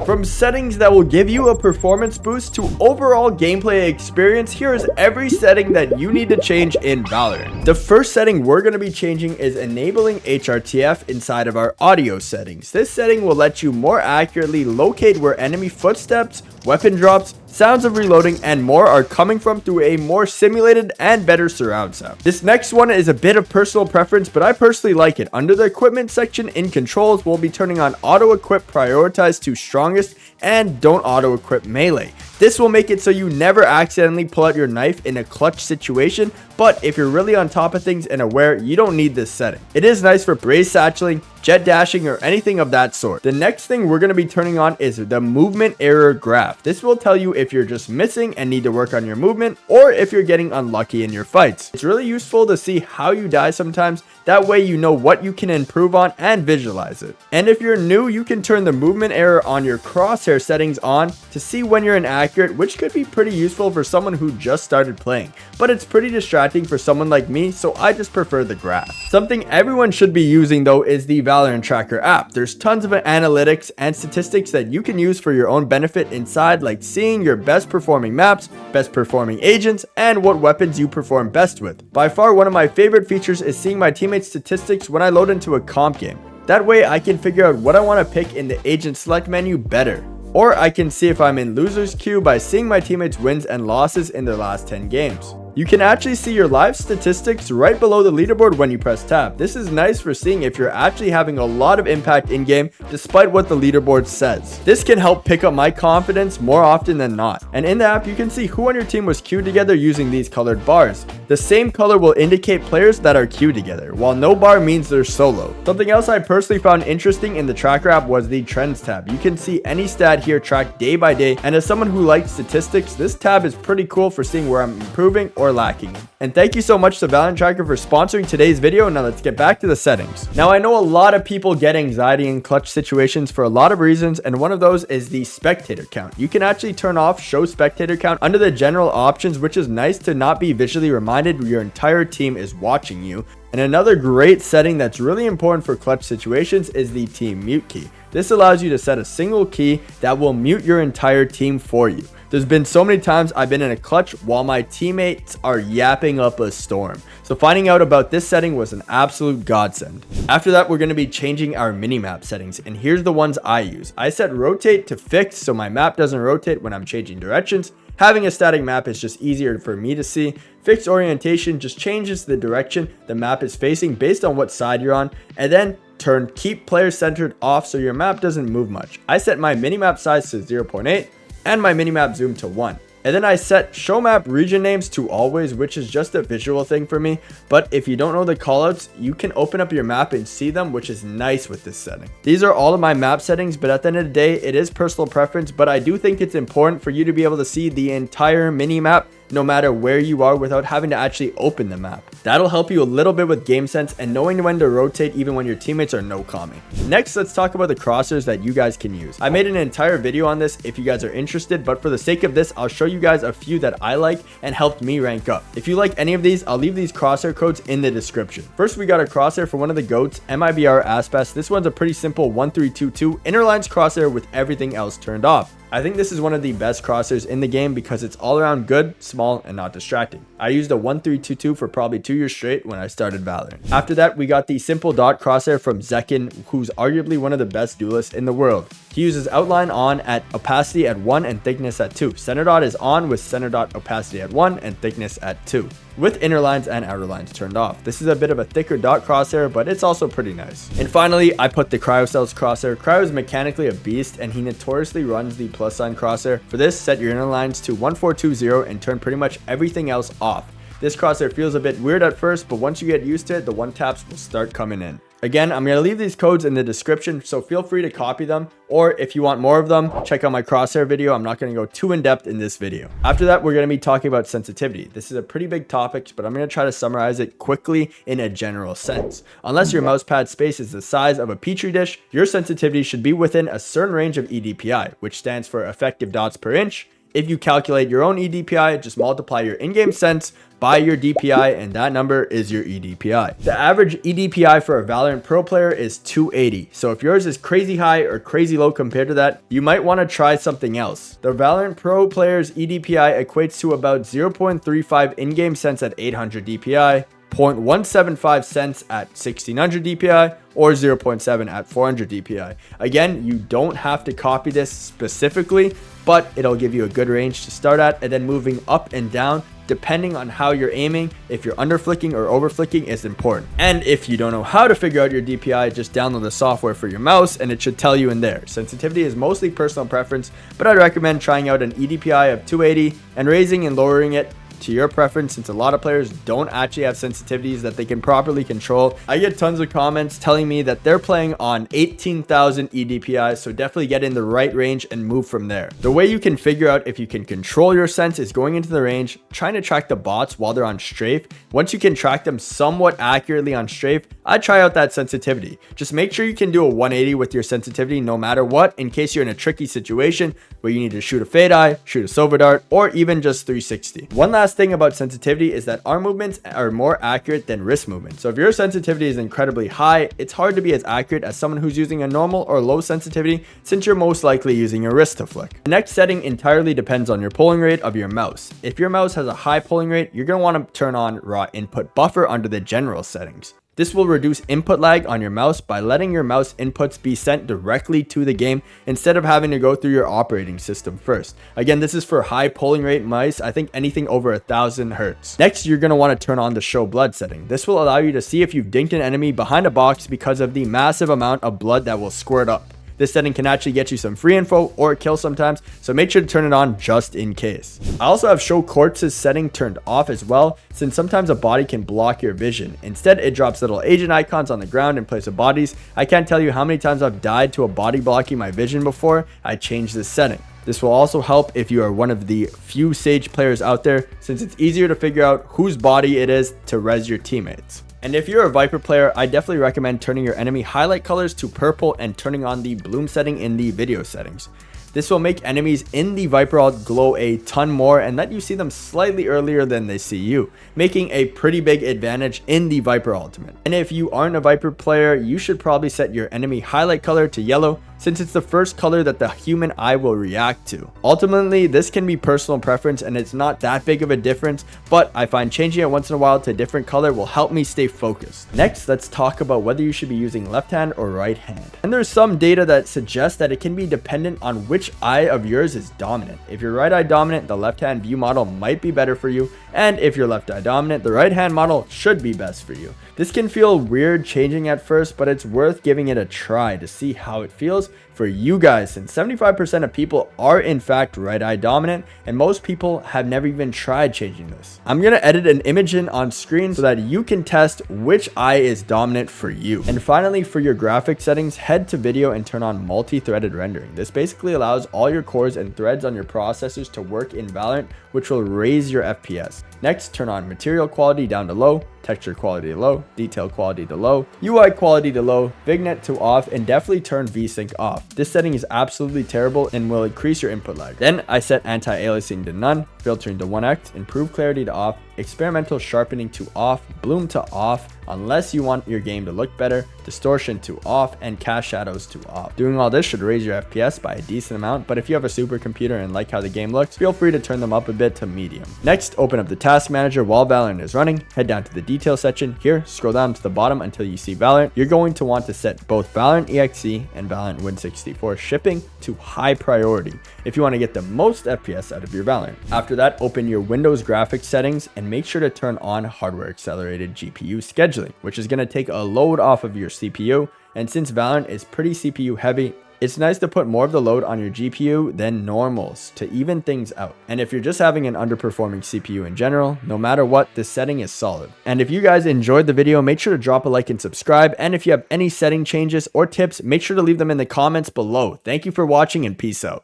From settings that will give you a performance boost to overall gameplay experience, here is every setting that you need to change in Valorant. The first setting we're going to be changing is enabling HRTF inside of our audio settings. This setting will let you more accurately locate where enemy footsteps, weapon drops, sounds of reloading, and more are coming from through a more simulated and better surround sound. This next one is a bit of personal preference, but I personally like it. Under the equipment section in controls, we'll be turning on auto equip prioritize to strongest and don't auto equip melee. This will make it so you never accidentally pull out your knife in a clutch situation, but if you're really on top of things and aware, you don't need this setting. It is nice for braze satcheling, jet dashing, or anything of that sort. The next thing we're going to be turning on is the movement error graph. This will tell you if you're just missing and need to work on your movement, or if you're getting unlucky in your fights. It's really useful to see how you die sometimes. That way you know what you can improve on and visualize it. And if you're new, you can turn the movement error on your crosshair settings on to see when you're inaccurate, which could be pretty useful for someone who just started playing. But it's pretty distracting for someone like me, so I just prefer the graph. Something everyone should be using though is the Valorant Tracker app. There's tons of analytics and statistics that you can use for your own benefit inside, like seeing your best performing maps, best performing agents, and what weapons you perform best with. By far, one of my favorite features is seeing my teammates' statistics when I load into a comp game. That way I can figure out what I want to pick in the agent select menu better. Or I can see if I'm in loser's queue by seeing my teammates' wins and losses in their last 10 games. You can actually see your live statistics right below the leaderboard when you press tab. This is nice for seeing if you're actually having a lot of impact in game despite what the leaderboard says. This can help pick up my confidence more often than not. And in the app, you can see who on your team was queued together using these colored bars. The same color will indicate players that are queued together, while no bar means they're solo. Something else I personally found interesting in the tracker app was the trends tab. You can see any stat here tracked day by day, and as someone who likes statistics, this tab is pretty cool for seeing where I'm improving or lacking. And thank you so much to Valorant Tracker for sponsoring today's video. Now let's get back to the settings. Now I know a lot of people get anxiety in clutch situations for a lot of reasons, and one of those is the spectator count. You can actually turn off show spectator count under the general options, which is nice to not be visually reminded your entire team is watching you. And another great setting that's really important for clutch situations is the team mute key. This allows you to set a single key that will mute your entire team for you. There's been so many times I've been in a clutch while my teammates are yapping up a storm. So finding out about this setting was an absolute godsend. After that, we're going to be changing our minimap settings, and here's the ones I use. I set rotate to fixed so my map doesn't rotate when I'm changing directions. Having a static map is just easier for me to see. Fixed orientation just changes the direction the map is facing based on what side you're on. And then turn keep player centered off so your map doesn't move much. I set my minimap size to 0.8 and my minimap zoom to 1. And then I set show map region names to always, which is just a visual thing for me. But if you don't know the callouts, you can open up your map and see them, which is nice with this setting. These are all of my map settings, but at the end of the day, it is personal preference. But I do think it's important for you to be able to see the entire mini map no matter where you are without having to actually open the map. That'll help you a little bit with game sense and knowing when to rotate even when your teammates are no calming. Next, let's talk about the crosshairs that you guys can use. I made an entire video on this if you guys are interested, but for the sake of this, I'll show you guys a few that I like and helped me rank up. If you like any of these, I'll leave these crosshair codes in the description. First, we got a crosshair for one of the GOATs, MIBR Aspas. This one's a pretty simple 1322 inner lines crosshair with everything else turned off. I think this is one of the best crosshairs in the game because it's all around good, small, and not distracting. I used a 1322 for probably 2 years straight when I started Valorant. After that, we got the simple dot crosshair from Zekken, who's arguably one of the best duelists in the world. He uses outline on at opacity at 1 and thickness at 2. Center dot is on with center dot opacity at 1 and thickness at 2. With inner lines and outer lines turned off. This is a bit of a thicker dot crosshair, but it's also pretty nice. And finally, I put the Cryocells crosshair. Cryo is mechanically a beast, and he notoriously runs the plus sign crosshair. For this, set your inner lines to 1420 and turn pretty much everything else off. This crosshair feels a bit weird at first, but once you get used to it, the one taps will start coming in. Again, I'm going to leave these codes in the description, so feel free to copy them. Or if you want more of them, check out my crosshair video. I'm not going to go too in depth in this video. After that, we're going to be talking about sensitivity. This is a pretty big topic, but I'm going to try to summarize it quickly in a general sense. Unless your mousepad space is the size of a petri dish, your sensitivity should be within a certain range of EDPI, which stands for effective dots per inch, If you calculate your own eDPI, just multiply your in-game sense by your DPI, and that number is your eDPI. The average eDPI for a Valorant Pro player is 280. So if yours is crazy high or crazy low compared to that, you might want to try something else. The Valorant Pro player's eDPI equates to about 0.35 in-game cents at 800 DPI, 0.175 cents at 1600 DPI, or 0.7 at 400 DPI. Again, you don't have to copy this specifically, but it'll give you a good range to start at, and then moving up and down depending on how you're aiming. If you're under flicking or over flicking is important. And if you don't know how to figure out your DPI, just download the software for your mouse and it should tell you in there. Sensitivity is mostly personal preference, but I'd recommend trying out an eDPI of 280 and raising and lowering it to your preference, since a lot of players don't actually have sensitivities that they can properly control. I get tons of comments telling me that they're playing on 18,000 eDPI, so definitely get in the right range and move from there. The way you can figure out if you can control your sense is going into the range, trying to track the bots while they're on strafe. Once you can track them somewhat accurately on strafe, I'd try out that sensitivity. Just make sure you can do a 180 with your sensitivity no matter what, in case you're in a tricky situation where you need to shoot a fade eye, shoot a silver dart, or even just 360. One last thing about sensitivity is that arm movements are more accurate than wrist movements. So if your sensitivity is incredibly high, it's hard to be as accurate as someone who's using a normal or low sensitivity, since you're most likely using your wrist to flick. The next setting entirely depends on your polling rate of your mouse. If your mouse has a high polling rate, you're going to want to turn on raw input buffer under the general settings. This will reduce input lag on your mouse by letting your mouse inputs be sent directly to the game instead of having to go through your operating system first. Again, this is for high polling rate mice, I think anything over 1000 hertz. Next, you're going to want to turn on the show blood setting. This will allow you to see if you've dinked an enemy behind a box because of the massive amount of blood that will squirt up. This setting can actually get you some free info or kill sometimes, so make sure to turn it on just in case. I also have show corpses setting turned off as well, since sometimes a body can block your vision. Instead, it drops little agent icons on the ground in place of bodies. I can't tell you how many times I've died to a body blocking my vision before I changed this setting. This will also help if you are one of the few Sage players out there, since it's easier to figure out whose body it is to res your teammates. And if you're a Viper player, I definitely recommend turning your enemy highlight colors to purple and turning on the bloom setting in the video settings. This will make enemies in the Viper ult glow a ton more and let you see them slightly earlier than they see you, making a pretty big advantage in the Viper ultimate. And if you aren't a Viper player, you should probably set your enemy highlight color to yellow, since it's the first color that the human eye will react to. Ultimately, this can be personal preference and it's not that big of a difference, but I find changing it once in a while to a different color will help me stay focused. Next, let's talk about whether you should be using left hand or right hand. And there's some data that suggests that it can be dependent on which eye of yours is dominant. If you're right eye dominant, the left hand view model might be better for you, and if you're left eye dominant, the right hand model should be best for you. This can feel weird changing at first, but it's worth giving it a try to see how it feels for you guys, since 75% of people are in fact right eye dominant and most people have never even tried changing this. I'm gonna edit an image in on screen so that you can test which eye is dominant for you. And finally, for your graphic settings, head to video and turn on multi-threaded rendering. This basically allows all your cores and threads on your processors to work in Valorant, which will raise your FPS. Next, turn on material quality down to low, texture quality to low, detail quality to low, UI quality to low, vignette to off, and definitely turn VSync off. This setting is absolutely terrible and will increase your input lag. Then I set anti-aliasing to none, filtering to 1x, improve clarity to off, experimental sharpening to off, bloom to off, unless you want your game to look better, distortion to off, and cast shadows to off. Doing all this should raise your FPS by a decent amount, but if you have a supercomputer and like how the game looks, feel free to turn them up a bit to medium. Next, open up the task manager while Valorant is running, head down to the detail section. Here, scroll down to the bottom until you see Valorant. You're going to want to set both Valorant EXE and Valorant Win64 shipping to high priority if you want to get the most FPS out of your Valorant. After that, open your Windows graphics settings and make sure to turn on hardware accelerated GPU scheduling, which is going to take a load off of your CPU. And since Valorant is pretty CPU heavy, it's nice to put more of the load on your GPU than normals to even things out. And if you're just having an underperforming CPU in general, no matter what, this setting is solid. And if you guys enjoyed the video, make sure to drop a like and subscribe. And if you have any setting changes or tips, make sure to leave them in the comments below. Thank you for watching and peace out.